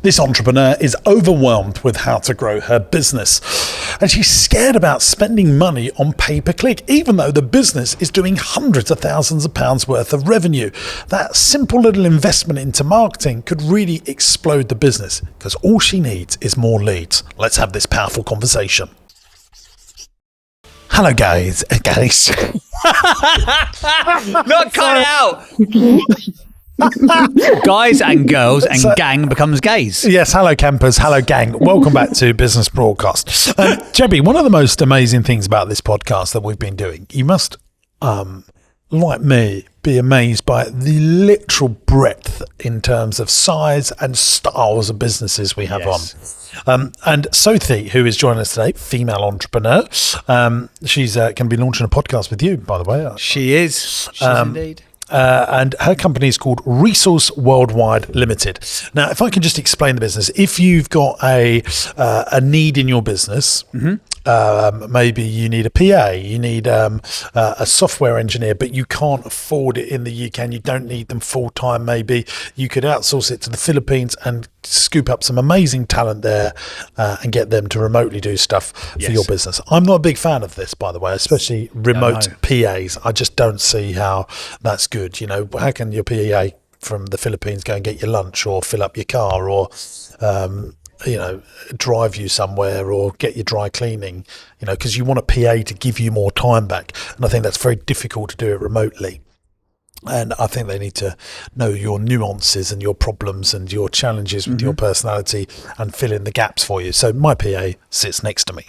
This entrepreneur is overwhelmed with how to grow her business, and she's scared about spending money on pay-per-click, even though the business is doing hundreds of thousands of pounds worth of revenue. That simple little investment into marketing could really explode the business, because all she needs is more leads. Let's have this powerful conversation. Hello, guys. Not cut it out. Guys and girls and gang becomes gays. Yes, hello campers, hello gang. Welcome back to Business Broadcast. Jebby, one of the most amazing things about this podcast that we've been doing, you must, like me, be amazed by the literal breadth in terms of size and styles of businesses we have on. And Sophie, who is joining us today, female entrepreneur, she's going to be launching a podcast with you, by the way. She is. She's indeed. And her company is called Resource Worldwide Limited. Now, if I can just explain the business, if you've got a need in your business, maybe you need a PA, you need a software engineer, but you can't afford it in the UK and you don't need them full time, maybe you could outsource it to the Philippines and scoop up some amazing talent there and get them to remotely do stuff for your business. I'm not a big fan of this, by the way, especially remote PAs. I just don't see how that's good. You know, how can your PA from the Philippines go and get your lunch or fill up your car or drive you somewhere or get your dry cleaning, because you want a PA to give you more time back. And I think that's very difficult to do it remotely. And I think they need to know your nuances and your problems and your challenges with your personality and fill in the gaps for you. So my PA sits next to me.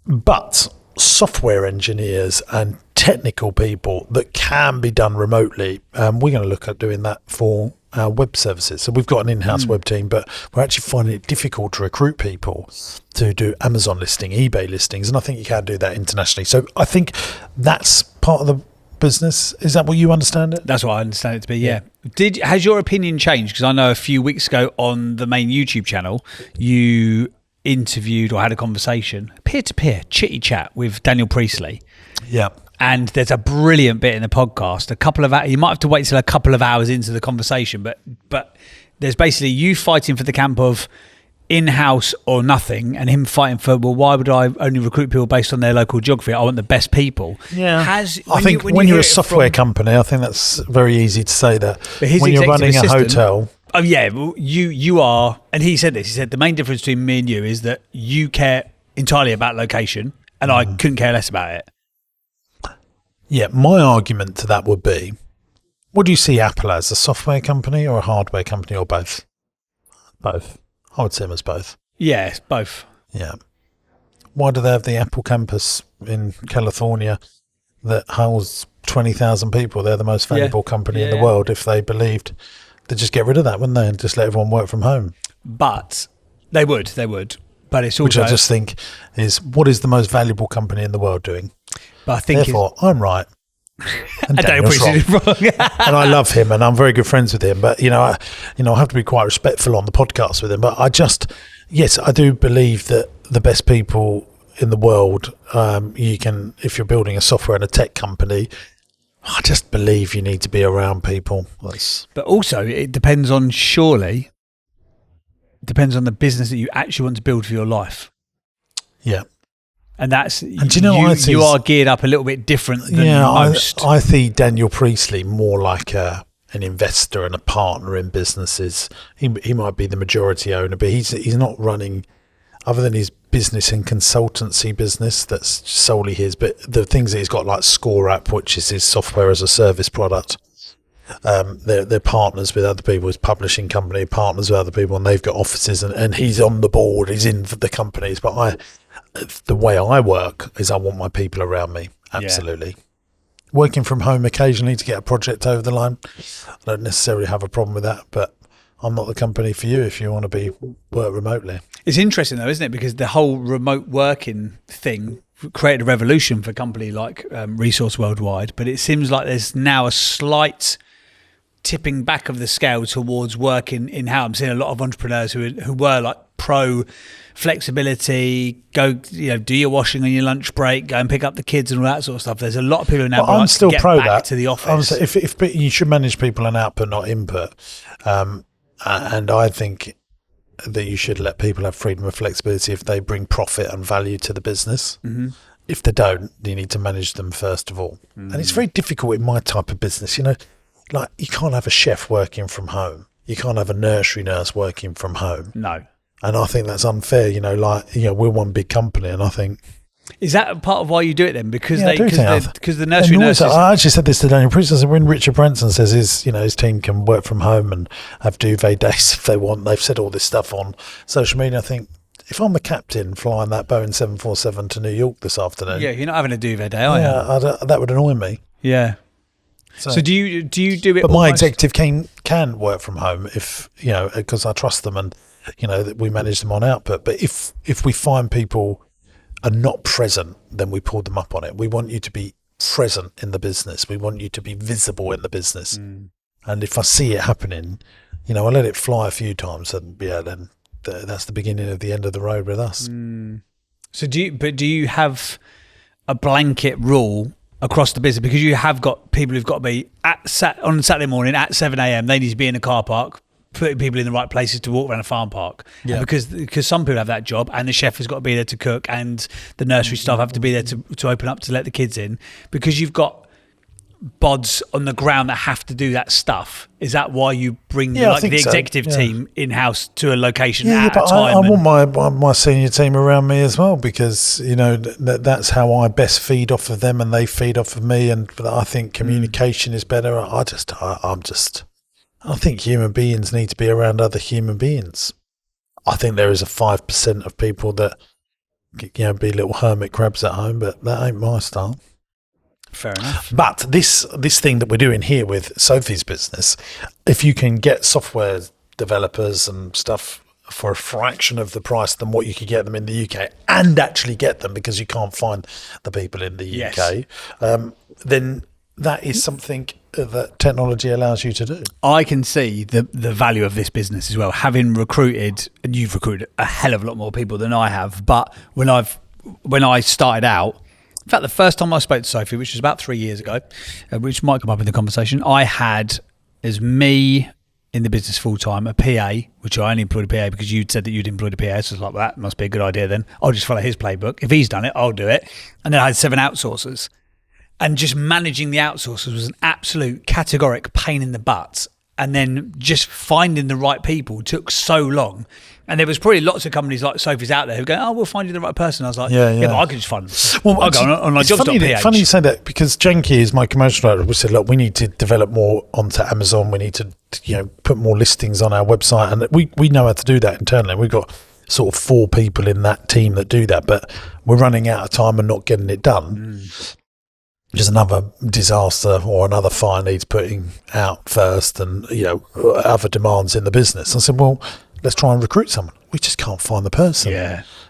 But software engineers and technical people that can be done remotely, we're going to look at doing that for our web services. So we've got an in-house web team, but we're actually finding it difficult to recruit people to do Amazon listing, eBay listings, and I think you can do that internationally. So I think that's part of the business. Is that what you understand it? That's what I understand it to be, yeah. Has your opinion changed? Because I know a few weeks ago on the main YouTube channel, you interviewed or had a conversation, peer-to-peer, chitty chat with Daniel Priestley. Yeah. And there's a brilliant bit in the podcast, you might have to wait till a couple of hours into the conversation, but there's basically you fighting for the camp of in-house or nothing, and him fighting for, well, why would I only recruit people based on their local geography? I want the best people. Yeah. I think when you're a software company, I think that's very easy to say that. When you're running a hotel. Oh yeah, well, you are, and he said this, he said the main difference between me and you is that you care entirely about location and I couldn't care less about it. Yeah, my argument to that would be, what do you see Apple as, a software company or a hardware company or both? Both. I would see them as both. Yeah, both. Yeah. Why do they have the Apple campus in California that holds 20,000 people? They're the most valuable company in the world. If they believed, they'd just get rid of that, wouldn't they, and just let everyone work from home? But they would. But it's also... Which I just think is, what is the most valuable company in the world doing? But I think therefore, I'm right. And Daniel's wrong. And I love him and I'm very good friends with him. But, I have to be quite respectful on the podcast with him. But I do believe that the best people in the world, if you're building a software and a tech company, I just believe you need to be around people. But also, it depends on the business that you actually want to build for your life. Yeah. And that's, and do you know you are geared up a little bit different than most. I see Daniel Priestley more like an investor and a partner in businesses. He might be the majority owner, but he's not running, other than his business and consultancy business that's solely his, but the things that he's got, like Score app, which is his software as a service product, they're partners with other people. His publishing company partners with other people, and they've got offices, and he's on the board, he's in the companies. But the way I work is I want my people around me. Absolutely. Yeah. Working from home occasionally to get a project over the line, I don't necessarily have a problem with that, but I'm not the company for you if you want to work remotely. It's interesting though, isn't it? Because the whole remote working thing created a revolution for a company like Resource Worldwide, but it seems like there's now a slight tipping back of the scale towards working in-house. I'm seeing a lot of entrepreneurs who were like pro flexibility, go, do your washing on your lunch break, go and pick up the kids and all that sort of stuff. There's a lot of people who now I'm still get pro back that to the office. If you should manage people on output, not input. And I think that you should let people have freedom and flexibility if they bring profit and value to the business. Mm-hmm. If they don't, you need to manage them first of all. And it's very difficult in my type of business. Like you can't have a chef working from home. You can't have a nursery nurse working from home. No. And I think that's unfair. We're one big company, and I think. Is that part of why you do it then? Because because the nursery nurses. I actually said this to Daniel Priest. I said when Richard Branson says his team can work from home and have duvet days if they want. They've said all this stuff on social media. I think if I'm the captain flying that Boeing 747 to New York this afternoon, yeah, you're not having a duvet day, are you? Yeah, that would annoy me. Yeah. So do you do it? But my executive can work from home if because I trust them and that we manage them on output. But if we find people are not present, then we pull them up on it. We want you to be present in the business. We want you to be visible in the business. And if I see it happening, I let it fly a few times, and then that's the beginning of the end of the road with us. So do you have a blanket rule across the business? Because you have got people who've got to be on Saturday morning at 7 a.m. They need to be in a car park, putting people in the right places to walk around a farm park. Yeah. Because some people have that job, and the chef has got to be there to cook, and the nursery staff have to be there to open up to let the kids in. Because you've got bods on the ground that have to do that stuff. Is that why you bring the executive team in-house to a location at a time? I want my senior team around me as well, because that's how I best feed off of them and they feed off of me, and I think communication is better. I think human beings need to be around other human beings. I think there is a 5% of people that be little hermit crabs at home, but that ain't my style. Fair enough. But this thing that we're doing here with Sophie's business, if you can get software developers and stuff for a fraction of the price than what you could get them in the UK, and actually get them because you can't find the people in the UK, then that is something that technology allows you to do. I can see the value of this business as well. Having recruited, and you've recruited a hell of a lot more people than I have, but when I started out, in fact, the first time I spoke to Sophie, which was about 3 years ago, which might come up in the conversation, I had as me in the business full time, a PA, which I only employed a PA because you'd said that you'd employed a PA. So I was like, that must be a good idea then. I'll just follow his playbook. If he's done it, I'll do it. And then I had 7 outsourcers. And just managing the outsourcers was an absolute categoric pain in the butt. And then just finding the right people took so long. And there was probably lots of companies like Sophie's out there who go, we'll find you the right person. I was like, yeah, but I could just find them. Well, I'll go on my jobs.ph. Funny you say that, because Janky is my commercial director. We said, look, we need to develop more onto Amazon. We need to put more listings on our website. And we know how to do that internally. We've got sort of 4 people in that team that do that. But we're running out of time and not getting it done. Just another disaster or another fire needs putting out first, and other demands in the business. I said, well, let's try and recruit someone. We just can't find the person.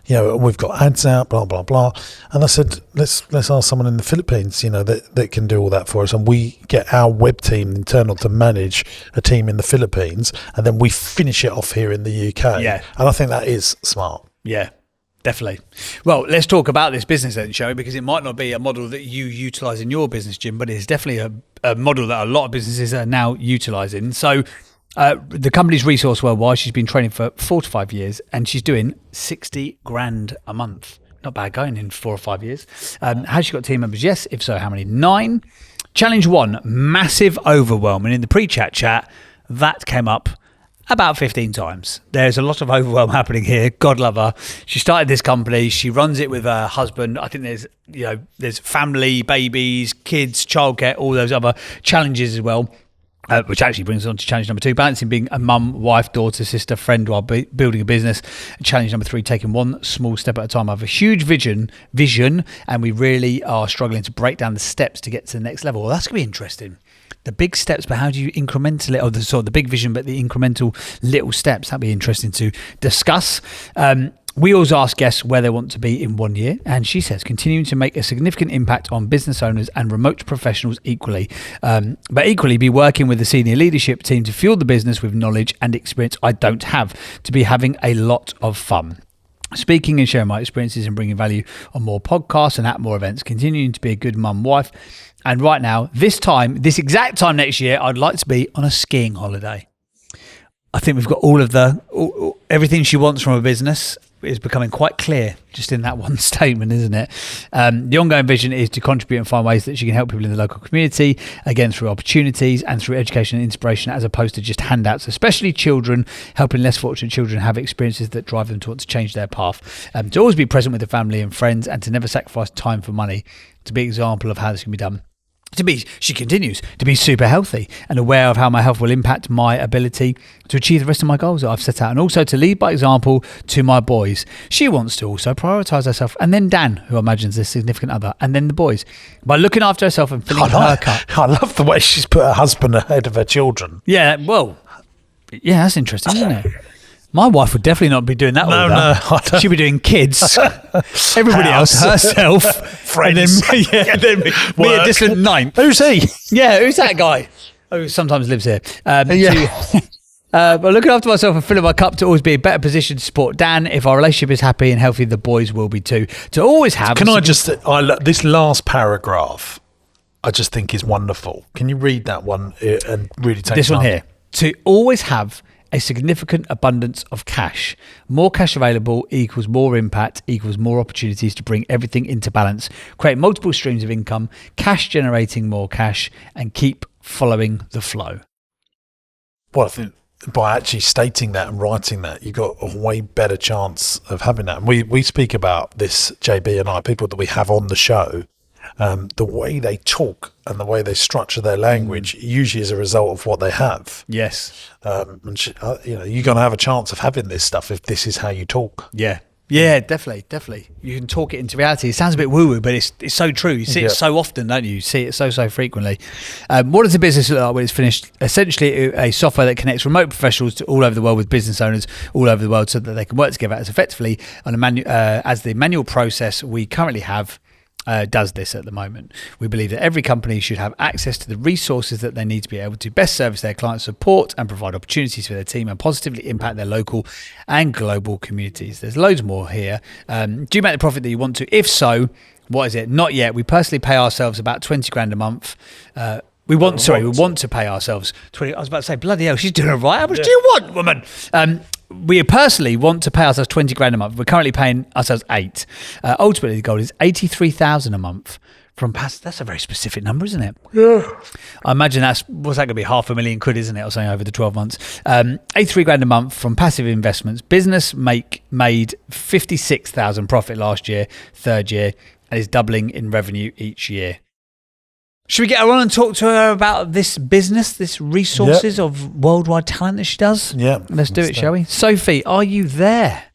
We've got ads out, blah blah blah. And I said, let's ask someone in the Philippines, that can do all that for us, and we get our web team internal to manage a team in the Philippines, and then we finish it off here in the UK. And I think that is smart. Definitely. Well, let's talk about this business then, shall we? Because it might not be a model that you utilise in your business, Jim, but it's definitely a model that a lot of businesses are now utilising. So the company's Resource Worldwide. She's been training for 4 to 5 years, and she's doing 60 grand a month. Not bad going in 4 or 5 years. Has she got team members? Yes. If so, how many? 9. Challenge 1, massive overwhelm. And in the pre-chat, that came up about 15 times. There's a lot of overwhelm happening here. God love her. She started this company. She runs it with her husband. I think there's family, babies, kids, childcare, all those other challenges as well. Which actually brings us on to challenge number 2, balancing being a mum, wife, daughter, sister, friend while building a business. Challenge number 3, taking one small step at a time. I have a huge vision, and we really are struggling to break down the steps to get to the next level. Well, that's going to be interesting. The big steps, but how do you incrementally, the big vision, but the incremental little steps, that'd be interesting to discuss. We always ask guests where they want to be in 1 year, and she says continuing to make a significant impact on business owners and remote professionals equally, but equally be working with the senior leadership team to fuel the business with knowledge and experience I don't have, to be having a lot of fun. Speaking and sharing my experiences and bringing value on more podcasts and at more events, continuing to be a good mum, wife. And right now, this exact time next year, I'd like to be on a skiing holiday. I think we've got everything she wants from a business is becoming quite clear just in that one statement, isn't it? The ongoing vision is to contribute and find ways that she can help people in the local community, again, through opportunities and through education and inspiration, as opposed to just handouts, especially children, helping less fortunate children have experiences that drive them to want to change their path. To always be present with the family and friends, and to never sacrifice time for money, to be an example of how this can be done. She continues, to be super healthy and aware of how my health will impact my ability to achieve the rest of my goals that I've set out, and also to lead by example to my boys. She wants to also prioritise herself, and then Dan, who I imagine is a significant other, and then the boys, by looking after herself and filling her cup. I love the way she's put her husband ahead of her children. Yeah, well, yeah, that's interesting, isn't it? My wife would definitely not be doing that order. She'd be doing kids, everybody else, herself, friends, and then me a distant ninth. Who's he? Yeah, who's that guy? Oh, sometimes lives here. But looking after myself and filling my cup to always be in a better position to support Dan. If our relationship is happy and healthy, the boys will be too. To always have. This last paragraph, I just think is wonderful. Can you read that one and really take this one here? To always have a significant abundance of cash. More cash available equals more impact, equals more opportunities to bring everything into balance, create multiple streams of income, cash generating more cash, and keep following the flow. Well, I think by actually stating that and writing that, you've got a way better chance of having that. And we speak about this, JB and I, people that we have on the show, the way they talk and the way they structure their language usually is a result of what they have. Yes. You're going to have a chance of having this stuff if this is how you talk. Yeah. Yeah, definitely. You can talk it into reality. It sounds a bit woo-woo, but it's so true. You see it so often, don't you? You see it so frequently. What does the business look like when it's finished? Essentially, a software that connects remote professionals to all over the world with business owners all over the world, so that they can work together as effectively on as the manual process we currently have does this at the moment. We believe that every company should have access to the resources that they need to be able to best service their client support and provide opportunities for their team and positively impact their local and global communities. There's loads more here. Do you make the profit that you want to? If so, what is it? Not yet. We personally pay ourselves about 20 grand a month. We want to pay ourselves 20. I was about to say, bloody hell, she's doing it right. How much do you want, woman? We personally want to pay ourselves 20 grand a month. We're currently paying ourselves 8. Ultimately, the goal is 83,000 a month from past. That's a very specific number, isn't it? Yeah. I imagine what's that going to be? £500,000 isn't it? Or something over the 12 months. 83 grand a month from passive investments. Business made 56,000 profit last year, third year, and is doubling in revenue each year. Should we get her on and talk to her about this business, this resources of worldwide talent that she does? Yeah. Let's do it, shall we? Sophie, are you there?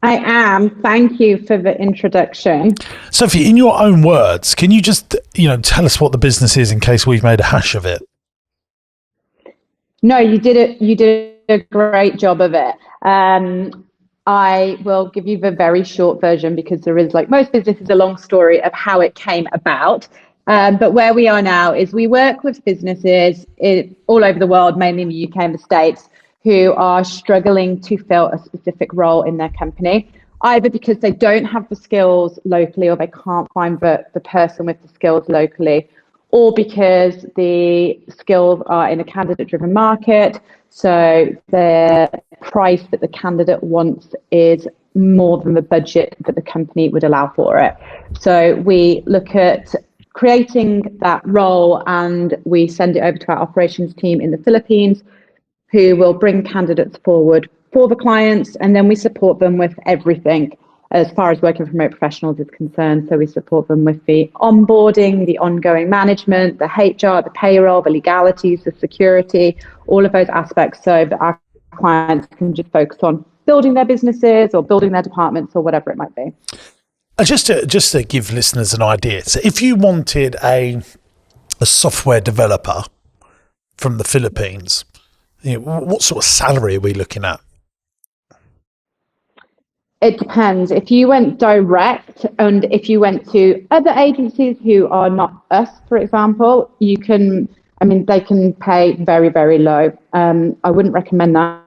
I am. Thank you for the introduction. Sophie, in your own words, can you just, tell us what the business is in case we've made a hash of it? No, you did it. You did a great job of it. I will give you the very short version because there is, like most businesses, a long story of how it came about. But where we are now is we work with businesses all over the world, mainly in the UK and the States, who are struggling to fill a specific role in their company, either because they don't have the skills locally or they can't find the person with the skills locally, or because the skills are in a candidate-driven market. So the price that the candidate wants is more than the budget that the company would allow for it. So we look at creating that role and we send it over to our operations team in the Philippines, who will bring candidates forward for the clients, and then we support them with everything as far as working with remote professionals is concerned. So we support them with the onboarding, the ongoing management, the HR, the payroll, the legalities, the security, all of those aspects, so that our clients can just focus on building their businesses or building their departments or whatever it might be. Just to give listeners an idea, so if you wanted a software developer from the Philippines, what sort of salary are we looking at? It depends. If you went direct and if you went to other agencies who are not us, for example, they can pay very, very low. I wouldn't recommend that,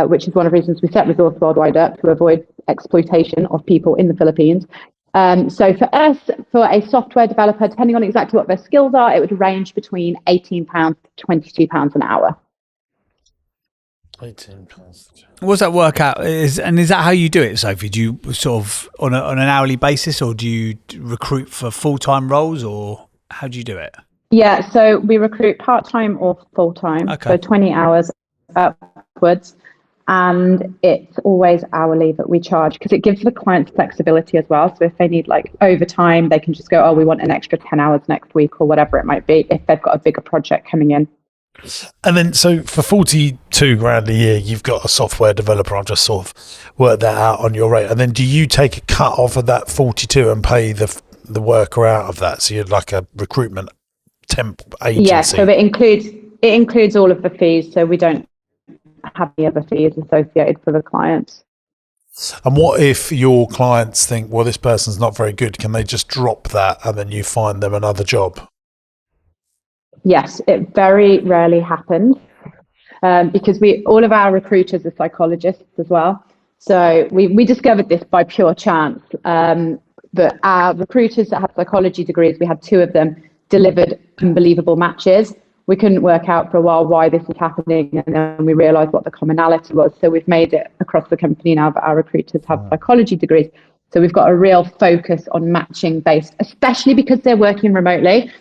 which is one of the reasons we set Resource Worldwide up, to avoid exploitation of people in the Philippines. So for us, for a software developer, depending on exactly what their skills are, it would range between £18 to £22 an hour. £18. What does that work out? Is that how you do it, Sophie? Do you sort of on an hourly basis, or do you recruit for full-time roles, or how do you do it? Yeah, so we recruit part-time or full-time, so 20 hours upwards. And it's always hourly that we charge, because it gives the clients flexibility as well. So if they need like overtime, they can just go, oh, we want an extra 10 hours next week or whatever it might be, if they've got a bigger project coming in. And then, so for 42 grand a year, you've got a software developer. I've just sort of worked that out on your rate. And then do you take a cut off of that 42 and pay the worker out of that? So you're like a recruitment temp agency? Yeah, so it includes all of the fees. So we don't have any other fees associated for the clients. And what if your clients think, well, this person's not very good? Can they just drop that and then you find them another job? Yes, it very rarely happens, because all of our recruiters are psychologists as well. So we discovered this by pure chance. But our recruiters that have psychology degrees, we had 2 of them, delivered unbelievable matches. We couldn't work out for a while why this was happening, and then we realised what the commonality was. So we've made it across the company now that our recruiters have psychology degrees. So we've got a real focus on matching based, especially because they're working remotely.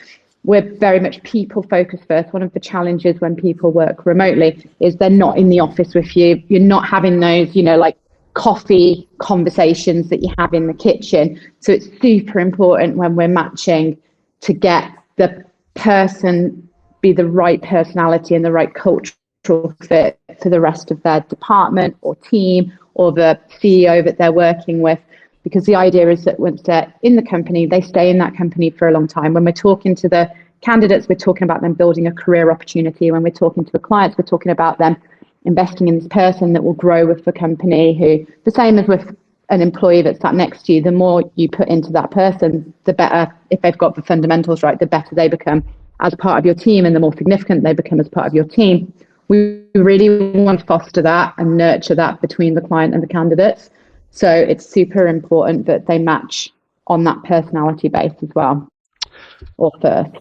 We're very much people focused first. One of the challenges when people work remotely is they're not in the office with you. You're not having those, like coffee conversations that you have in the kitchen. So it's super important when we're matching to get the person be the right personality and the right cultural fit for the rest of their department or team or the CEO that they're working with. Because the idea is that once they're in the company, they stay in that company for a long time. When we're talking to the candidates, we're talking about them building a career opportunity. When we're talking to the clients, we're talking about them investing in this person that will grow with the company, who, the same as with an employee that's sat next to you, the more you put into that person, the better, if they've got the fundamentals right, the better they become as part of your team and the more significant they become as part of your team. We really want to foster that and nurture that between the client and the candidates. So it's super important that they match on that personality base as well, or first.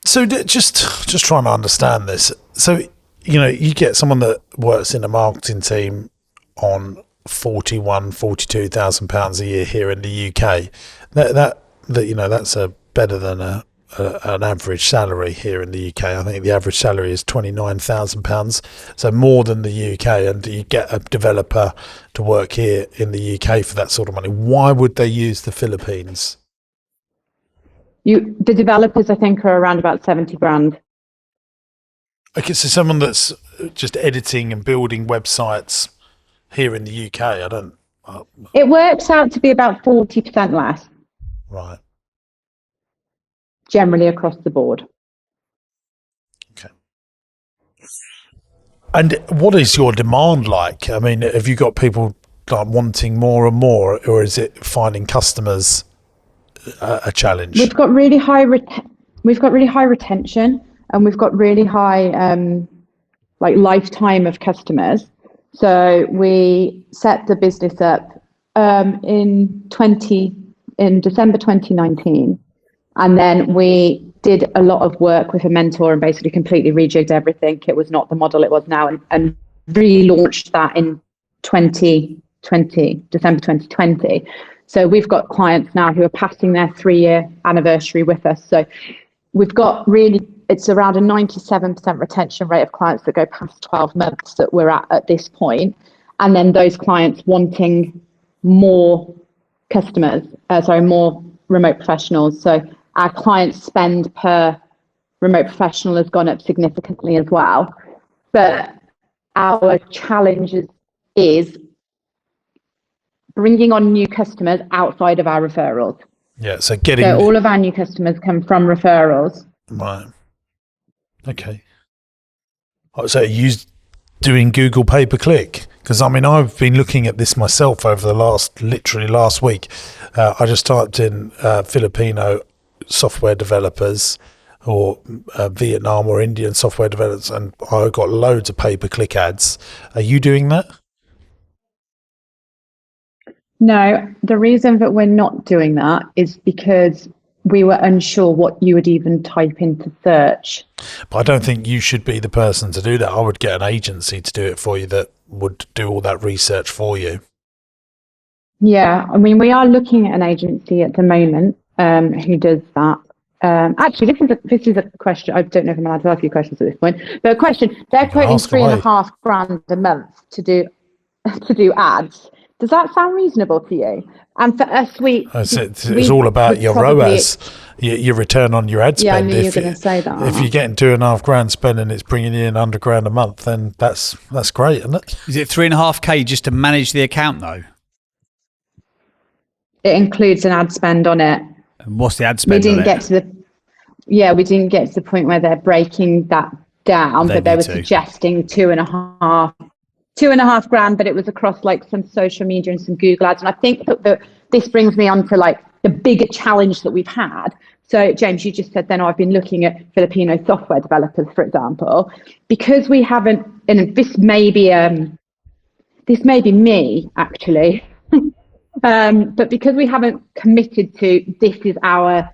So just trying to understand this. So, you get someone that works in a marketing team on £42,000 a year here in the UK. That's better than an average salary here in the UK. I think the average salary is £29,000, so more than the UK. And you get a developer to work here in the UK for that sort of money. Why would they use the Philippines? The developers, I think, are around about 70 grand. Okay, so someone that's just editing and building websites here in the UK, It works out to be about 40% less. Right. Generally across the board. Okay. And what is your demand like? I mean, have you got people like wanting more and more, or is it finding customers a challenge? We've got really high retention, and we've got really high lifetime of customers. So we set the business up in December 2019. And then we did a lot of work with a mentor and basically completely rejigged everything. It was not the model it was now, and relaunched that in December 2020. So we've got clients now who are passing their 3-year anniversary with us. So we've got it's around a 97% retention rate of clients that go past 12 months that we're at this point. And then those clients wanting more more remote professionals. So our client spend per remote professional has gone up significantly as well. But our challenge is bringing on new customers outside of our referrals. Yeah, so all of our new customers come from referrals. Right. Okay. So you doing Google pay-per-click? Because I've been looking at this myself over the last week. I just typed in Filipino software developers or Vietnam or Indian software developers, and I got loads of pay-per-click ads. Are you doing that? No, the reason that we're not doing that is because we were unsure what you would even type into search. But I don't think you should be the person to do that. I would get an agency to do it for you that would do all that research for you. Yeah, I mean, we are looking at an agency at the moment who does that. Actually, this is a question. I don't know if I'm allowed to ask you questions at this point, but a question. They're quoting £3,500 a month to do ads. Does that sound reasonable to you? And for us, it's all about your ROAS, your return on your ad spend. Yeah, I knew you were going to say that. If you're getting £2,500 spend and it's bringing in £100 a month, then that's great, isn't it? Is it 3.5K just to manage the account though? It includes an ad spend on it. And what's the ad spend? We didn't get to the point where they're breaking that down, but they were suggesting £2,500, but it was across like some social media and some Google ads. And I think that this brings me on to like the bigger challenge that we've had. So James, you just said then I've been looking at Filipino software developers, for example, because we haven't, and this may be me actually, but because we haven't committed to this is our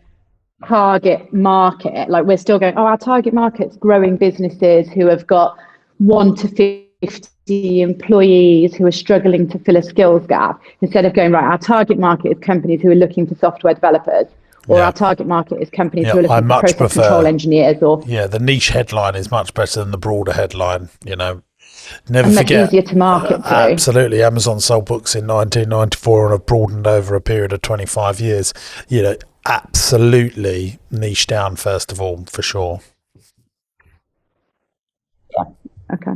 target market, like we're still going, our target market's growing businesses who have got 1 to 50 employees who are struggling to fill a skills gap, instead of going, right, our target market is companies who are looking for software developers, or our target market is companies who are looking for process control engineers. Or the niche headline is much better than the broader headline, Never and forget. Much easier to market to. Absolutely. Amazon sold books in 1994 and have broadened over a period of 25 years. Absolutely niche down, first of all, for sure. Yeah. Okay.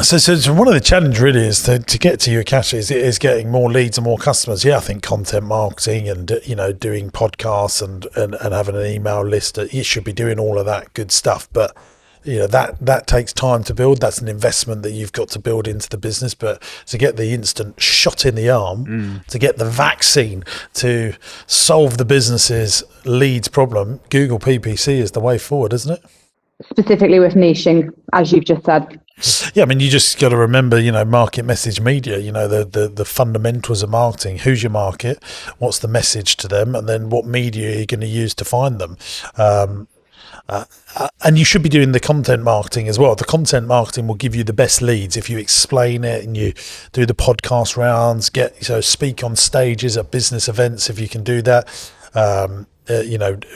So one of the challenges really is to get to your cash is getting more leads and more customers. Yeah, I think content marketing and doing podcasts and having an email list, you should be doing all of that good stuff. But that takes time to build. That's an investment that you've got to build into the business. But to get the instant shot in the arm, to get the vaccine to solve the business's leads problem, Google PPC is the way forward, isn't it? Specifically with niching, as you've just said. Yeah, I mean, you just got to remember, market message media, the fundamentals of marketing. Who's your market? What's the message to them? And then what media are you going to use to find them? And you should be doing the content marketing as well. The content marketing will give you the best leads if you explain it and you do the podcast rounds, speak on stages at business events if you can do that,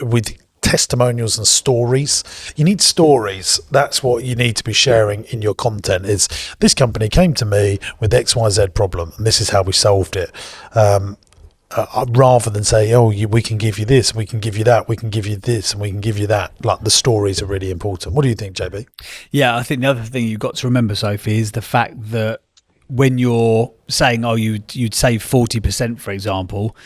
with testimonials and stories. You need stories. That's what you need to be sharing in your content. Is this company came to me with XYZ problem and this is how we solved it, rather than say, we can give you this, we can give you that, we can give you this and we can give you that. Like, the stories are really important. What do you think, JB? Yeah, I think the other thing you've got to remember, Sophie, is the fact that when you're saying you'd save 40%, for example,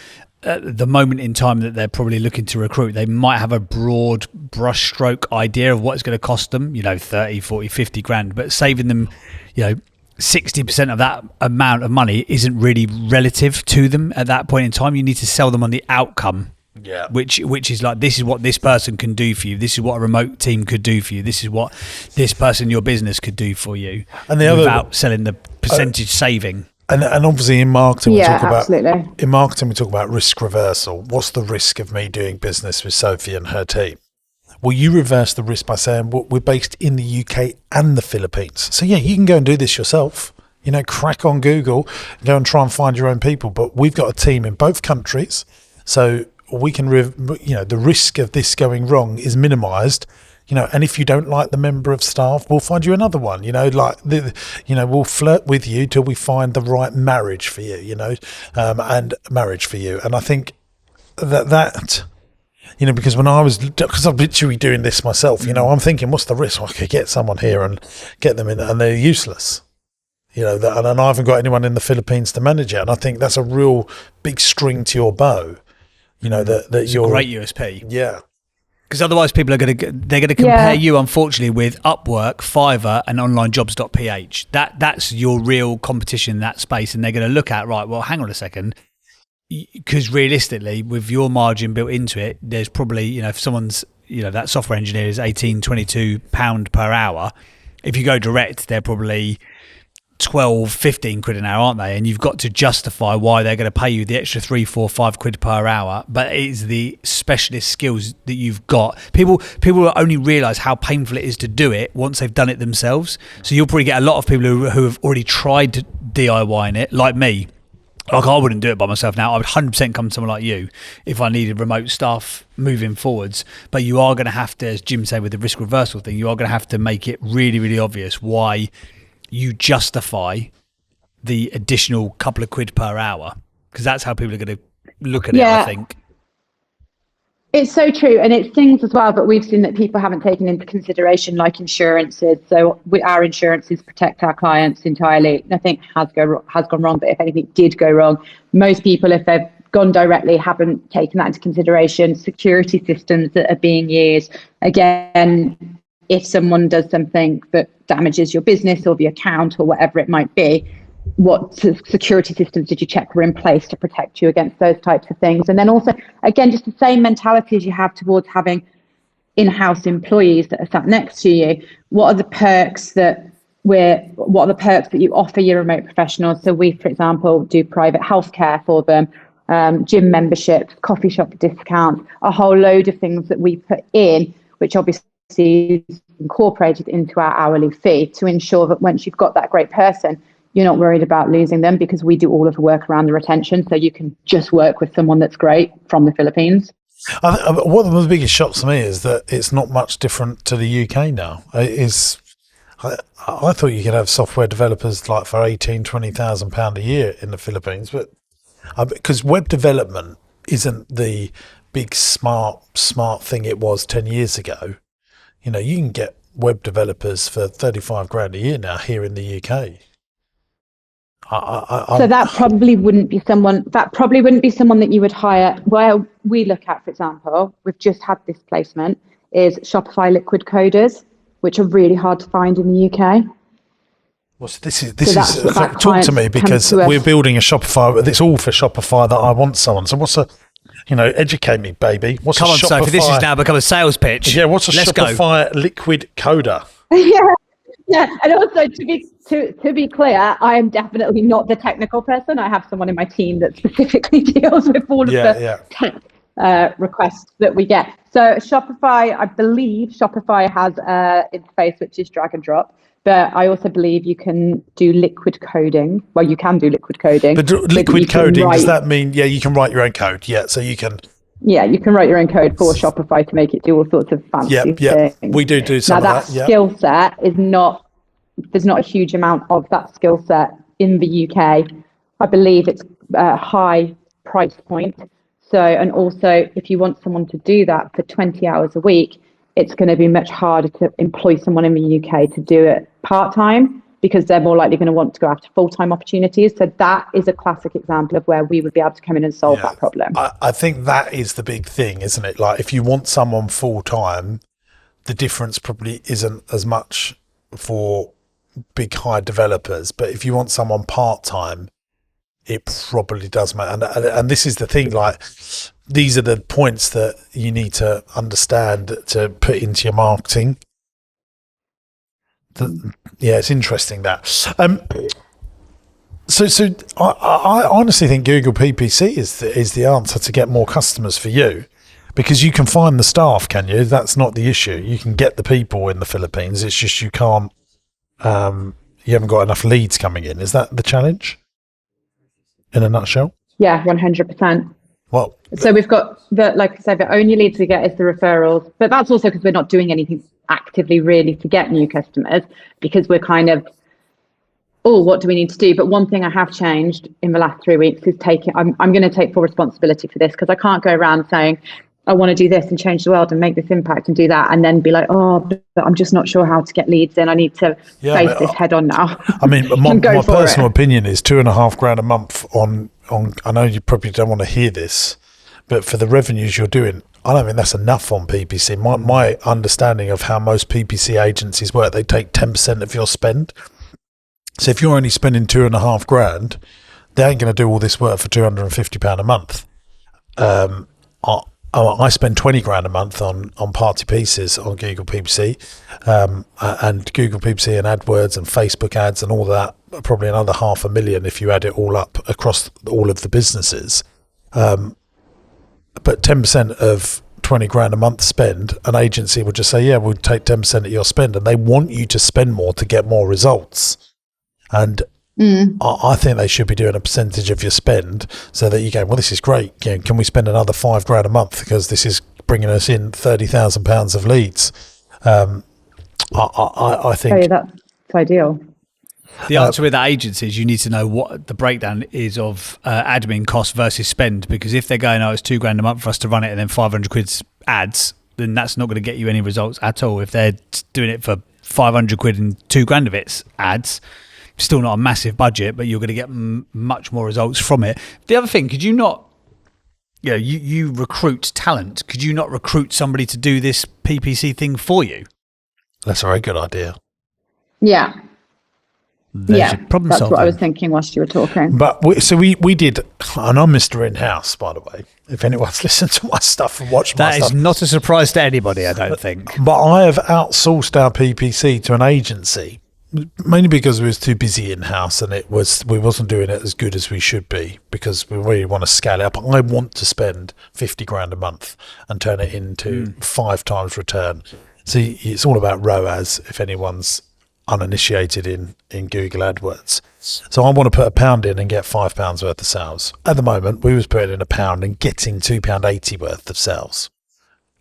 at the moment in time that they're probably looking to recruit, they might have a broad brushstroke idea of what it's going to cost them, 30, 40, 50 grand, but saving them, 60% of that amount of money isn't really relative to them at that point in time. You need to sell them on the outcome. Yeah. Which is like, this is what this person can do for you. This is what a remote team could do for you. This is what this person in your business could do for you. And without selling the percentage saving. And obviously in marketing, we talk absolutely. about risk reversal. What's the risk of me doing business with Sophie and her team? Well, you reverse the risk by saying, we're based in the UK and the Philippines. So yeah, you can go and do this yourself. Crack on Google, go and try and find your own people. But we've got a team in both countries, so we can, the risk of this going wrong is minimised. And if you don't like the member of staff, we'll find you another one. We'll flirt with you till we find the right marriage for you. And marriage for you. And I think that because because I'm literally doing this myself. I'm thinking, what's the risk? Well, I could get someone here and get them in, and they're useless. And I haven't got anyone in the Philippines to manage it. And I think that's a real big string to your bow. That you're a great USP. Yeah. Because otherwise people are going to compare you, unfortunately, with Upwork, Fiverr and onlinejobs.ph. That's your real competition in that space. And they're going to look at, right, well, hang on a second. Because realistically, with your margin built into it, there's probably, if someone's, that software engineer is £18, £22 per hour. If you go direct, they're probably 12, 15 quid an hour, aren't they? And you've got to justify why they're going to pay you the extra 3, 4, 5 quid per hour. But it's the specialist skills that you've got. People will only realise how painful it is to do it once they've done it themselves. So you'll probably get a lot of people who have already tried to DIY it, like me. Like, I wouldn't do it by myself now. I would 100% come to someone like you if I needed remote staff moving forwards. But you are going to have to, as Jim said with the risk reversal thing, you are going to have to make it really, really obvious why you justify the additional couple of quid per hour, because that's how people are going to look at it, I think. It's so true. And it's things as well, but we've seen that people haven't taken into consideration, like insurances. So our insurances protect our clients entirely. Nothing has gone wrong, but if anything did go wrong, most people, if they've gone directly, haven't taken that into consideration. Security systems that are being used, again, if someone does something that damages your business or the account or whatever it might be, what security systems did you check were in place to protect you against those types of things? And then also, again, just the same mentality as you have towards having in-house employees that are sat next to you. What are the perks that you offer your remote professionals? So we, for example, do private healthcare for them, gym memberships, coffee shop discounts, a whole load of things that we put in, which obviously is incorporated into our hourly fee to ensure that once you've got that great person, you're not worried about losing them, because we do all of the work around the retention. So you can just work with someone that's great from the Philippines. One of the biggest shocks to me is that it's not much different to the UK now. I thought you could have software developers like for £18,000-20,000 a year in the Philippines, but because web development isn't the big smart thing it was 10 years ago. You know, you can get web developers for 35 grand a year now here in the UK. So that probably wouldn't be someone that you would hire. Where we look at, for example, we've just had this placement, is Shopify liquid coders, which are really hard to find in the UK. Well, this is talk to me, because we're building a Shopify. It's all for Shopify that I want someone. So what's educate me, baby. Come on, Sophie, this has now become a sales pitch. Yeah, what's a Shopify liquid coder? Yeah, and also to be clear, I am definitely not the technical person. I have someone in my team that specifically deals with all of the tech requests that we get. So Shopify, I believe Shopify has interface which is drag and drop. But I also believe you can do liquid coding. Well, you can do liquid coding. But liquid coding, does that mean, you can write your own code? Yeah, so you can... Yeah, you can write your own code for Shopify to make it do all sorts of fancy things. We do some now, of that. That skill set is not... There's not a huge amount of that skill set in the UK. I believe it's a high price point. So, and also, if you want someone to do that for 20 hours a week, it's going to be much harder to employ someone in the UK to do it part-time, because they're more likely going to want to go after full-time opportunities. So that is a classic example of where we would be able to come in and solve that problem. I think that is the big thing, isn't it? Like, if you want someone full-time, the difference probably isn't as much for big high developers. But if you want someone part-time, it probably does matter. And this is the thing, like, these are the points that you need to understand to put into your marketing. It's interesting that. So I honestly think Google PPC is the answer to get more customers for you, because you can find the staff, can you? That's not the issue. You can get the people in the Philippines. It's just you can't. You haven't got enough leads coming in. Is that the challenge? In a nutshell? Yeah, 100%. Well, so we've got like I said, the only leads we get is the referrals, but that's also because we're not doing anything actively really to get new customers, because we're kind of, what do we need to do? But one thing I have changed in the last 3 weeks is I'm going to take full responsibility for this, because I can't go around saying I want to do this and change the world and make this impact and do that, and then be like, but I'm just not sure how to get leads in. I need to face this head on now. I mean, my personal opinion is £2,500 a month on. I know you probably don't want to hear this, but for the revenues you're doing, I don't think that's enough on PPC. My understanding of how most PPC agencies work, they take 10% of your spend. So if you're only spending £2,500, they ain't going to do all this work for £250 a month. I spend 20 grand a month on party pieces on Google PPC, and Google PPC and AdWords and Facebook ads and all that probably another 500,000 if you add it all up across all of the businesses. But 10% of 20 grand a month spend, an agency would just say, yeah, we'll take 10% of your spend, and they want you to spend more to get more results. And I think they should be doing a percentage of your spend so that you go, well, this is great. You know, can we spend another 5 grand a month because this is bringing us in £30,000 of leads? I think that's ideal. The answer with that agency is you need to know what the breakdown is of admin cost versus spend, because if they're going, it's 2 grand a month for us to run it and then 500 quid's ads, then that's not going to get you any results at all. If they're doing it for 500 quid and 2 grand of it's ads, still not a massive budget, but you're going to get much more results from it. The other thing, could you not, you recruit talent. Could you not recruit somebody to do this PPC thing for you? That's a very good idea. Yeah. There's your problem that's solving. what I was thinking whilst you were talking. But we did, and I'm Mr. In-House, by the way, if anyone's listened to my stuff and watched my stuff. That is not a surprise to anybody, I don't think. But I have outsourced our PPC to an agency, mainly because we was too busy in-house and we wasn't doing it as good as we should be, because we really want to scale it up. I want to spend 50 grand a month and turn it into 5 times return. See, it's all about ROAS, if anyone's uninitiated in Google AdWords. So I want to put £1 in and get £5 worth of sales. At the moment, we was putting in £1 and getting £2.80 worth of sales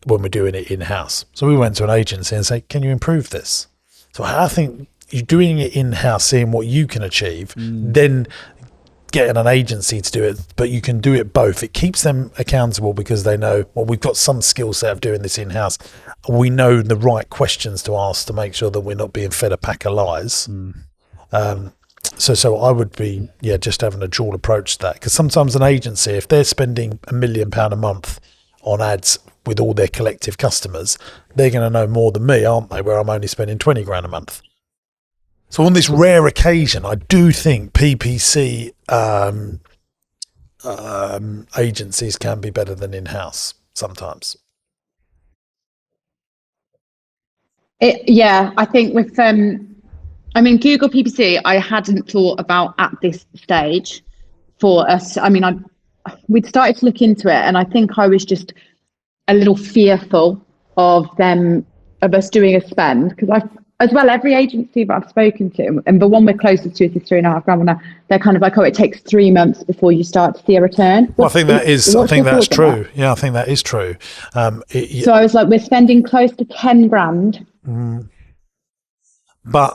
when we're doing it in-house. So we went to an agency and said, can you improve this? So I think you're doing it in-house, seeing what you can achieve, then getting an agency to do it, but you can do it both. It keeps them accountable because they know, well, we've got some skill set of doing this in-house. We know the right questions to ask to make sure that we're not being fed a pack of lies. So I would be, just having a dual approach to that, because sometimes an agency, if they're spending £1 million a month on ads with all their collective customers, they're going to know more than me, aren't they, where I'm only spending 20 grand a month. So on this rare occasion, I do think PPC agencies can be better than in-house sometimes. I think with Google PPC, I hadn't thought about at this stage for us. We'd started to look into it, and I think I was just a little fearful of us doing a spend, because as well, every agency that I've spoken to, and the one we're closest to is the 3.5 grand one, they're kind of like, it takes 3 months before you start to see a return. Well, I think that's true. Yeah, I think that is true. So I was like, we're spending close to 10 grand. But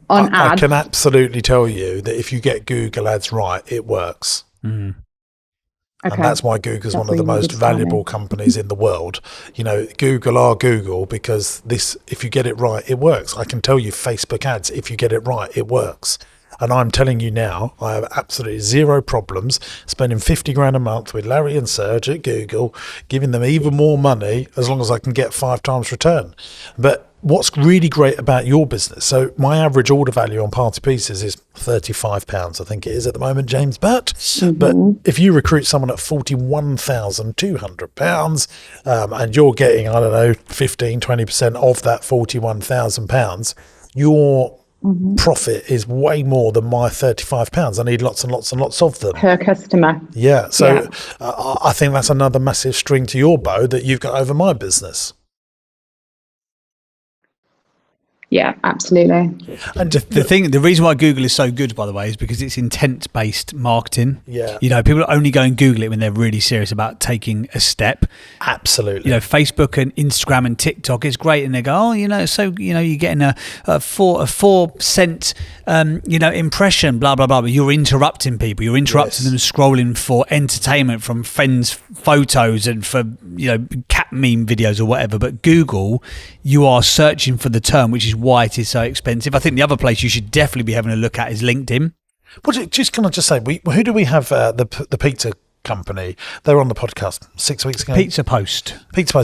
on ads. I can absolutely tell you that if you get Google ads right, it works. Okay. And that's why Google's one of the most valuable companies in the world. Google are Google because if you get it right, it works. I can tell you Facebook ads, if you get it right, it works. And I'm telling you now, I have absolutely zero problems spending 50 grand a month with Larry and Serge at Google, giving them even more money as long as I can get 5 times return. But what's really great about your business, so my average order value on Party Pieces is £35, I think it is at the moment, James. But if you recruit someone at £41,200 and you're getting, 15, 20% of that £41,000, your profit is way more than my £35. I need lots and lots and lots of them per customer. Yeah, so I think that's another massive string to your bow that you've got over my business. Yeah, absolutely. And the reason why Google is so good, by the way, is because it's intent-based marketing. Yeah. People only go and Google it when they're really serious about taking a step. Absolutely. Facebook and Instagram and TikTok is great, and they go, you're getting a 4-cent, impression, blah blah blah. But you're interrupting people. You're interrupting them scrolling for entertainment from friends' photos and for cat meme videos or whatever. But Google, you are searching for the term, which is why it is so expensive. I think the other place you should definitely be having a look at is LinkedIn. Can I just say, who do we have the pizza company. They were on the podcast 6 weeks ago. Pizza Post.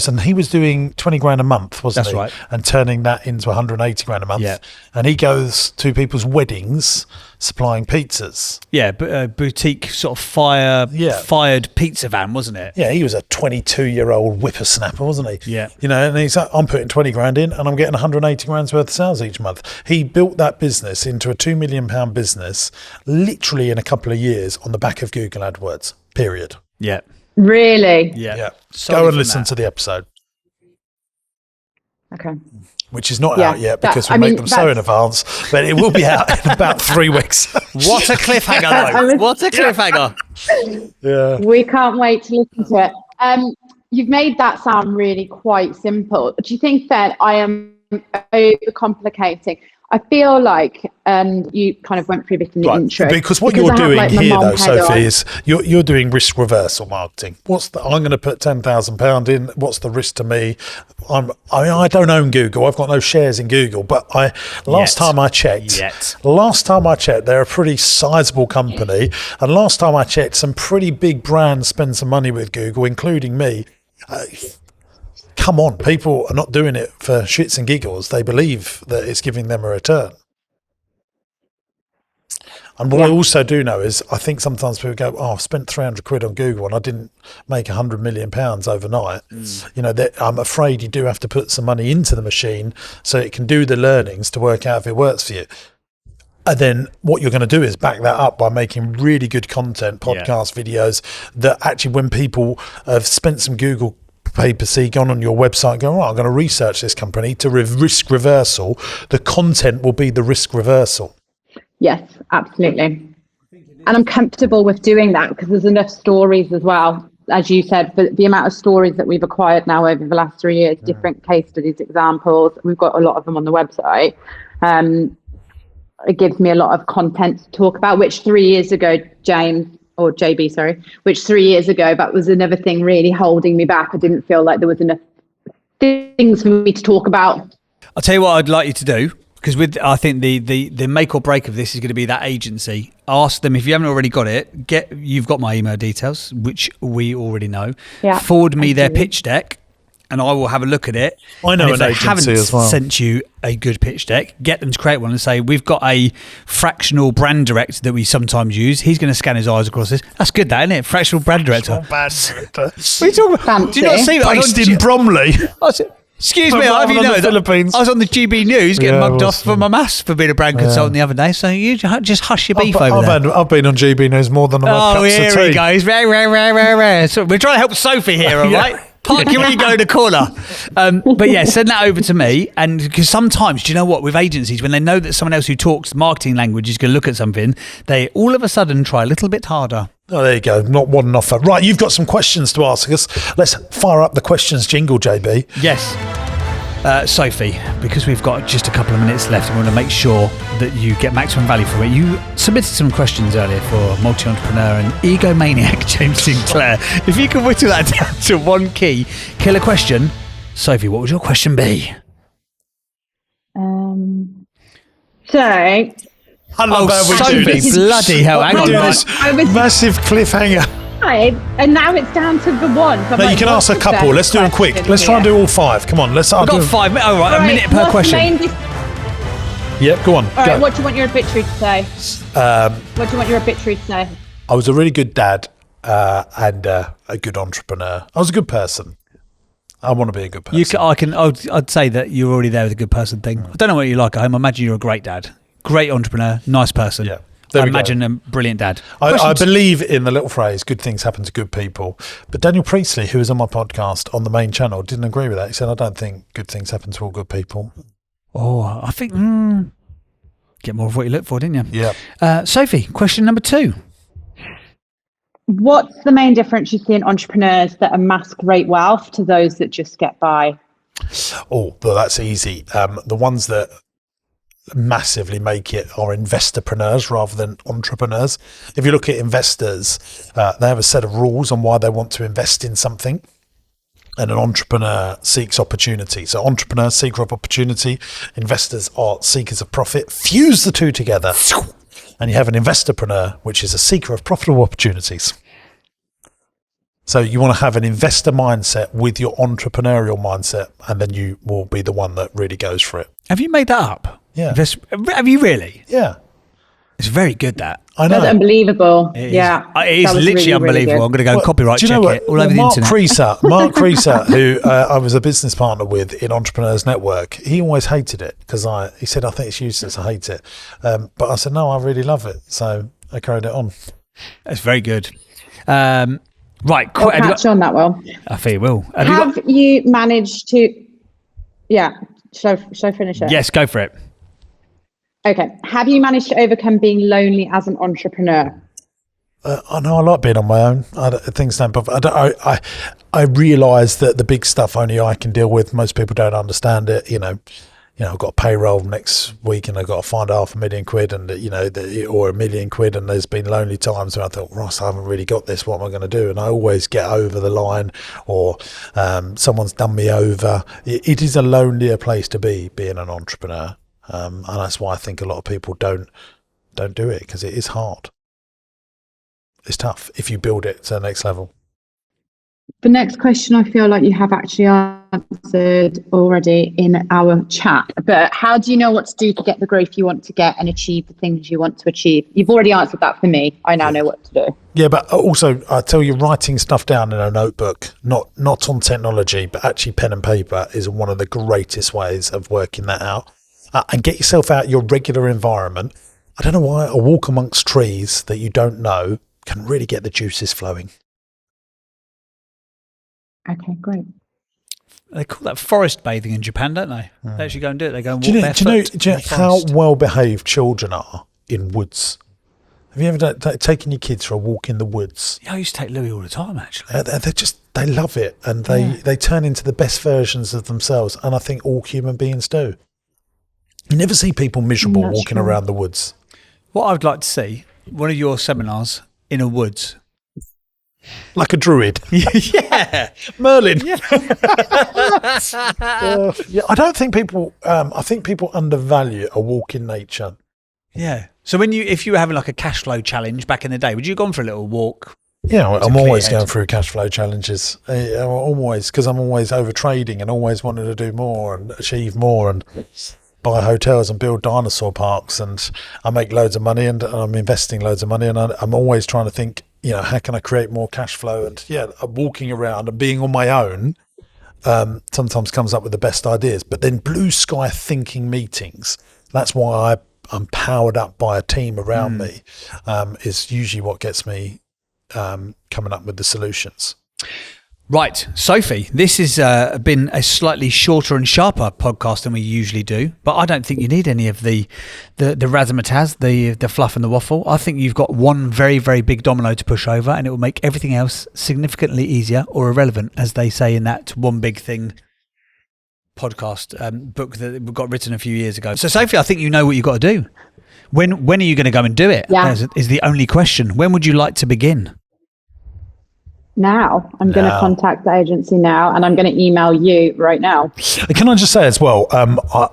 And he was doing 20 grand a month, wasn't he? That's right. And turning that into 180 grand a month. Yeah. And he goes to people's weddings supplying pizzas. Yeah, but a boutique sort of fired pizza van, wasn't it? Yeah, he was a 22-year-old whippersnapper, wasn't he? Yeah. You know, and he's like, I'm putting 20 grand in and I'm getting 180 grand's worth of sales each month. He built that business into a £2 million business literally in a couple of years on the back of Google AdWords, period. Yeah. Really? Yeah. Solely Go and from listen that. to the episode, Okay. which is not Yeah, out yet that- because we I make mean, them so in advance, but it will be out in about 3 weeks. What a cliffhanger, I though. was- What a cliffhanger. Yeah. We can't wait to listen to it. You've made that sound really quite simple. Do you think that I am overcomplicating? I feel like, and you kind of went through this in the intro. Because what because you're I have, doing like, my here, mum though, head Sophie, on. is you're doing risk reversal marketing. I'm going to put £10,000 in. What's the risk to me? I don't own Google. I've got no shares in Google. But last time I checked, they're a pretty sizable company. And last time I checked, some pretty big brands spend some money with Google, including me. Come on, people are not doing it for shits and giggles. They believe that it's giving them a return. And what I also do know is I think sometimes people go, I spent 300 quid on Google and I didn't make 100 million pounds overnight. You know, I'm afraid you do have to put some money into the machine so it can do the learnings to work out if it works for you. And then what you're going to do is back that up by making really good content, podcast videos that actually when people have spent some Google PPC, gone on your website, go, I'm going to research this company to risk reversal. The content will be the risk reversal. Yes, absolutely. And I'm comfortable with doing that because there's enough stories as well. As you said, the amount of stories that we've acquired now over the last 3 years, different case studies, examples, we've got a lot of them on the website. It gives me a lot of content to talk about, which 3 years ago, which 3 years ago, that was another thing really holding me back. I didn't feel like there was enough things for me to talk about. I'll tell you what I'd like you to do, because I think the make or break of this is going to be that agency. Ask them, if you haven't already got it, you've got my email details, which we already know. Yeah, forward me their pitch deck and I will have a look at it. I know and if an they agency haven't as well. sent you a good pitch deck, get them to create one and say, we've got a fractional brand director that we sometimes use. He's going to scan his eyes across this. That's good, that, isn't it? Fractional brand director. Not bad director. What are you talking about? Fancy. Do you not see that? Based in Bromley. Excuse me, From have you the know that Philippines. I was on the GB News getting Yeah, mugged I off was, for my maths for being a brand consultant the other day. So you just hush your beef over there. I've been on GB News more than I've Oh, cups here of tea. he goes. Rah. So we're trying to help Sophie here, all right? Park your ego in the corner. But yeah, send that over to me. And because sometimes, do you know what, with agencies, when they know that someone else who talks marketing language is going to look at something, they all of a sudden try a little bit harder. Oh, there you go. Not one enough. Right, you've got some questions to ask us. Let's fire up the questions jingle, JB. Yes. Sophie, because we've got just a couple of minutes left and we want to make sure that you get maximum value from it, you submitted some questions earlier for multi-entrepreneur and egomaniac James Sinclair. If you can whittle that down to one key killer question, Sophie, what would your question be? So I love how we do Sophie, this. bloody hell, hang We on. do right. this I was massive cliffhanger. five, and now it's down to the one. So I'm No, you like, can what's ask a the couple. best Let's do them quick. question Let's try and here? do all five. Come on, let's. I've got 5 minutes. All right, a minute per what's the question. Yep, go on. All right, go. what do you want your obituary to say? What do you want your obituary to say? I was a really good dad and a good entrepreneur. I was a good person. I want to be a good person. I'd say that you're already there with a good person thing. I don't know what you like at home. I imagine you're a great dad, great entrepreneur, nice person. Yeah. There I we go. imagine a brilliant dad. I believe in the little phrase, good things happen to good people. But Daniel Priestley, who was on my podcast on the main channel, didn't agree with that. He said, I don't think good things happen to all good people. Oh, I think get more of what you look for, didn't you? Yeah. Sophie, question number 2. What's the main difference you see in entrepreneurs that amass great wealth to those that just get by? Oh, well, that's easy. The ones that massively make it are investorpreneurs rather than entrepreneurs. If you look at investors, they have a set of rules on why they want to invest in something. And an entrepreneur seeks opportunity. So entrepreneurs seek opportunity. Investors are seekers of profit. Fuse the two together. And you have an investorpreneur, which is a seeker of profitable opportunities. So you want to have an investor mindset with your entrepreneurial mindset, and then you will be the one that really goes for it. Have you made that up? Yeah. Have you really? Yeah. It's very good, that. I know. That's unbelievable. It is. Yeah. It is That was literally really, really unbelievable. good. I'm going to go and copyright do you check know it what? all over the Mark internet. Mark Creaser, who I was a business partner with in Entrepreneurs Network, he always hated it because he said, I think it's useless, I hate it. But I said, no, I really love it. So I carried it on. That's very good. Right. I'll catch on that well. I think it will. Have you managed to... Yeah. Should I finish it? Yes, go for it. Okay. Have you managed to overcome being lonely as an entrepreneur? I know I like being on my own. Things don't bother. I realise that the big stuff only I can deal with. Most people don't understand it. You know, I've got a payroll next week and I've got to find £500,000 and or £1 million, and there's been lonely times where I thought, Ross, I haven't really got this. What am I going to do? And I always get over the line, or someone's done me over. It is a lonelier place to be, being an entrepreneur, and that's why I think a lot of people don't do it, because it is hard. It's tough if you build it to the next level. The next question I feel like you have actually answered already in our chat, but how do you know what to do to get the growth you want to get and achieve the things you want to achieve? You've already answered that for me. I now know what to do. Yeah, but also I tell you, writing stuff down in a notebook, not on technology, but actually pen and paper, is one of the greatest ways of working that out. And get yourself out your regular environment. I don't know why a walk amongst trees that you don't know can really get the juices flowing. Okay, great. They call that forest bathing in Japan, don't they? They actually go and do it. They go and walk barefoot. Do you know how well behaved children are in woods? Have you ever taken your kids for a walk in the woods? Yeah, I used to take Louis all the time, actually. They love it, and they turn into the best versions of themselves. And I think all human beings do. You never see people miserable walking around the woods. What I'd like to see, one of your seminars in a woods. Like a druid. Yeah. Merlin. Yeah. I don't think people, I think people undervalue a walk in nature. Yeah. So if you were having like a cash flow challenge back in the day, would you have gone for a little walk? Yeah, I'm always going through cash flow challenges. Always, because I'm always over trading and always wanting to do more and achieve more and buy hotels and build dinosaur parks, and I make loads of money and I'm investing loads of money, and I'm always trying to think, how can I create more cash flow? And walking around and being on my own sometimes comes up with the best ideas. But then blue sky thinking meetings, that's why I'm powered up by a team around me, is usually what gets me coming up with the solutions. Right, Sophie, this has been a slightly shorter and sharper podcast than we usually do, but I don't think you need any of the razzmatazz, the fluff and the waffle. I think you've got one very, very big domino to push over, and it will make everything else significantly easier or irrelevant, as they say in that One Big Thing podcast book that got written a few years ago. So, Sophie, I think you know what you've got to do. When are you going to go and do it? Yeah. Is the only question. When would you like to begin? Now. I'm going to contact the agency now, and I'm going to email you right now. Can I just say as well,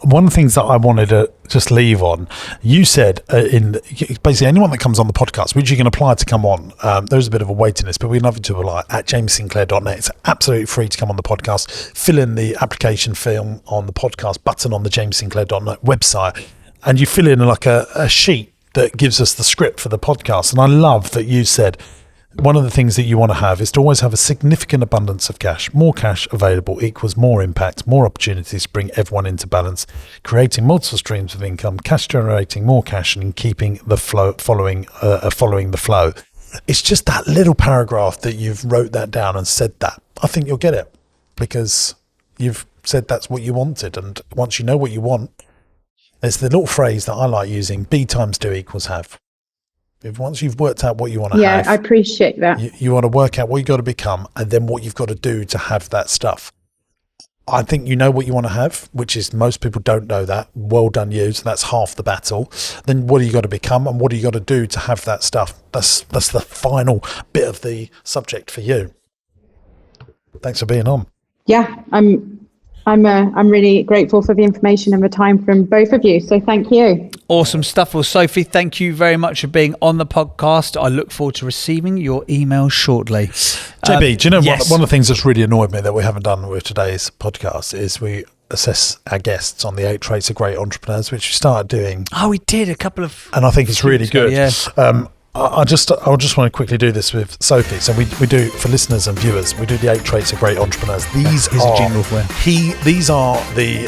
one of the things that I wanted to just leave on, you said basically anyone that comes on the podcast, which you can apply to come on, there's a bit of a waiting list, but we'd love you to apply at jamessinclair.net. It's absolutely free to come on the podcast. Fill in the application form on the podcast button on the jamessinclair.net website, and you fill in like a sheet that gives us the script for the podcast. And I love that you said, one of the things that you want to have is to always have a significant abundance of cash. More cash available equals more impact, more opportunities to bring everyone into balance, creating multiple streams of income, cash generating more cash, and keeping the flow, following the flow. It's just that little paragraph that you've wrote that down and said that. I think you'll get it because you've said that's what you wanted. And once you know what you want, there's the little phrase that I like using, B times do equals have. Once you've worked out what you want to have, I appreciate that. You want to work out what you've got to become and then what you've got to do to have that stuff. I think you know what you want to have, which is most people don't know that. Well done you. So that's half the battle. Then what do you got to become and what do you got to do to have that stuff? That's the final bit of the subject for you. Thanks for being on. Yeah, I'm really grateful for the information and the time from both of you. So thank you. Awesome stuff. Well, Sophie, thank you very much for being on the podcast. I look forward to receiving your email shortly. JB, do you know yes. one of the things that's really annoyed me that we haven't done with today's podcast is we assess our guests on the 8 traits of great entrepreneurs, which we started doing. Oh, we did a couple of... And I think it's really good. Yeah. I just want to quickly do this with Sophie. So we do, for listeners and viewers, we do the 8 traits of great entrepreneurs. These are a jingle for it. These are the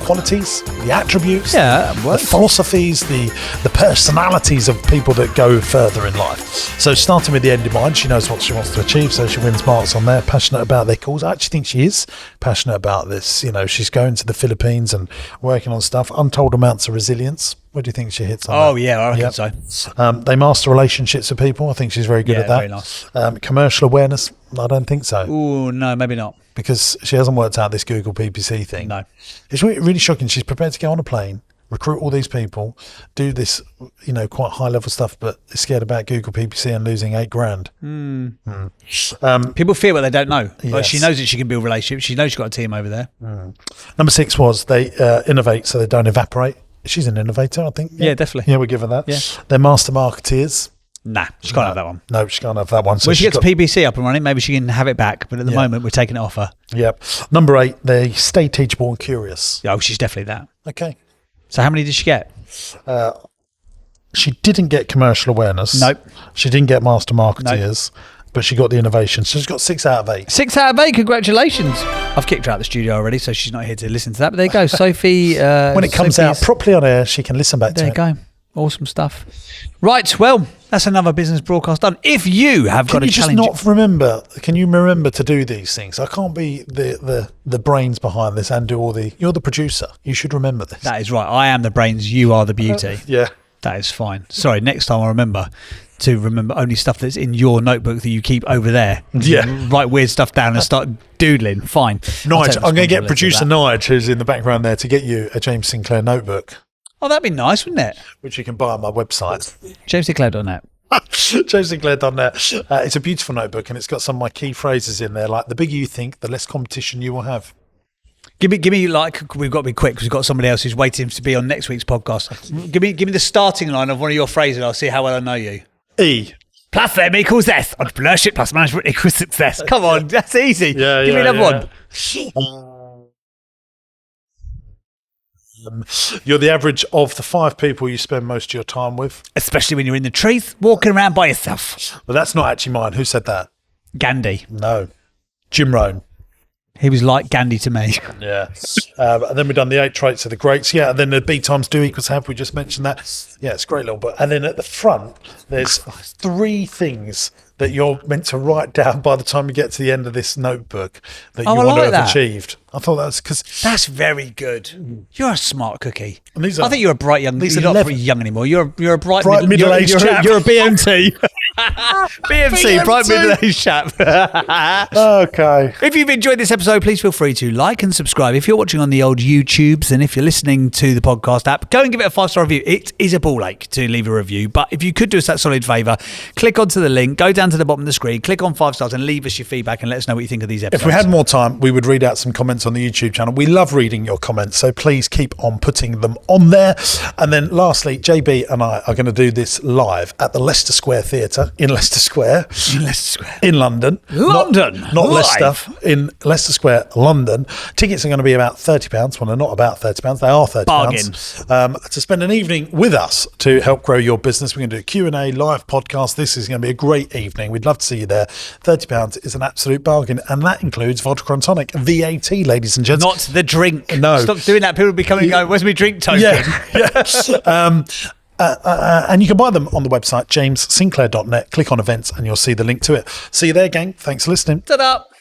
qualities, the attributes, Yeah, the philosophies, the personalities of people that go further in life. So starting with the end in mind, she knows what she wants to achieve, so she wins marks on there. Passionate about their cause. I actually think she is passionate about this. You know, she's going to the Philippines and working on stuff. Untold amounts of resilience. What do you think she hits on? Oh, that? yeah, I reckon so. They master relationships with people. I think she's very good at that. Very nice. Commercial awareness. I don't think so. Oh, no, maybe not. Because she hasn't worked out this Google PPC thing. No. It's really shocking. She's prepared to go on a plane, recruit all these people, do this, quite high level stuff, but is scared about Google PPC and losing $8,000. People fear what they don't know. Yes. Like she knows that she can build relationships. She knows she's got a team over there. Number 6 was they innovate so they don't evaporate. She's an innovator, I think. Yeah, definitely. Yeah, we'll give her that. Yeah. They're master marketeers. Nah, she can't have that one. No, she can't have that one. So When she gets PPC up and running, maybe she can have it back. But at the moment, we're taking it off her. Yep. Number 8, they stay teachable and curious. Oh, she's definitely that. Okay. So how many did she get? She didn't get commercial awareness. Nope. She didn't get master marketeers, but she got the innovation. So she's got 6 out of 8. 6 out of 8. Congratulations. I've kicked her out of the studio already, so she's not here to listen to that. But there you go. Sophie. When it comes out properly on air, she can listen back to it. There you go. Awesome stuff. Right. Well, that's another business broadcast done. If you have got a challenge. Can you remember to do these things? I can't be the brains behind this and do you're the producer. You should remember this. That is right. I am the brains. You are the beauty. Yeah. That is fine. Sorry, next time I'll remember only stuff that's in your notebook that you keep over there. Yeah. Write weird stuff down and start doodling. Fine. Nige, I'm going to get producer Nige, who's in the background there, to get you a James Sinclair notebook. Oh, that'd be nice, wouldn't it? Which you can buy on my website. JamesSinclair.net. JamesSinclair.net. It's a beautiful notebook and it's got some of my key phrases in there, like the bigger you think, the less competition you will have. Give me like, we've got to be quick because we've got somebody else who's waiting to be on next week's podcast. Give me the starting line of one of your phrases. I'll see how well I know you. E. Plus M equals S. Entrepreneurship plus management equals success. Come on, that's easy. Give me another one. You're the average of the 5 people you spend most of your time with. Especially when you're in the trees, walking around by yourself. But that's not actually mine. Who said that? Gandhi. No. Jim Rohn. He was like Gandhi to me. Yeah. And then we've done the 8 traits of the greats. Yeah. And then the B times do equals have. We just mentioned that. Yeah, it's a great little book. And then at the front, there's 3 things that you're meant to write down by the time you get to the end of this notebook that you want to have achieved. I thought that was because that's very good. You're a smart cookie. I think you're a bright young. You're not very young anymore. You're a bright middle-aged chap. You're a BMT. BMC, bright middle-aged chap. Okay. If you've enjoyed this episode, please feel free to like and subscribe. If you're watching on the old YouTubes and if you're listening to the podcast app, go and give it a 5-star review. It is a ball ache to leave a review, but if you could do us that solid favour, click onto the link, go down to the bottom of the screen, click on 5 stars and leave us your feedback and let us know what you think of these episodes. If we had more time, we would read out some comments on the YouTube channel. We love reading your comments, so please keep on putting them on there. And then lastly, JB and I are going to do this live at the Leicester Square Theatre in Leicester Square. In London. Not Live. Leicester. In Leicester Square, London. Tickets are going to be about £30. Well, they're not about £30. They are £30. Bargain. To spend an evening with us to help grow your business. We're going to do a Q&A, live podcast. This is going to be a great evening. We'd love to see you there. £30 is an absolute bargain, and that includes vodka and tonic, VAT, ladies and gents. Not the drink. No. Stop doing that. People will be coming and going, where's my drink token? Yeah. And you can buy them on the website, jamessinclair.net. Click on events and you'll see the link to it. See you there, gang. Thanks for listening. Ta-da.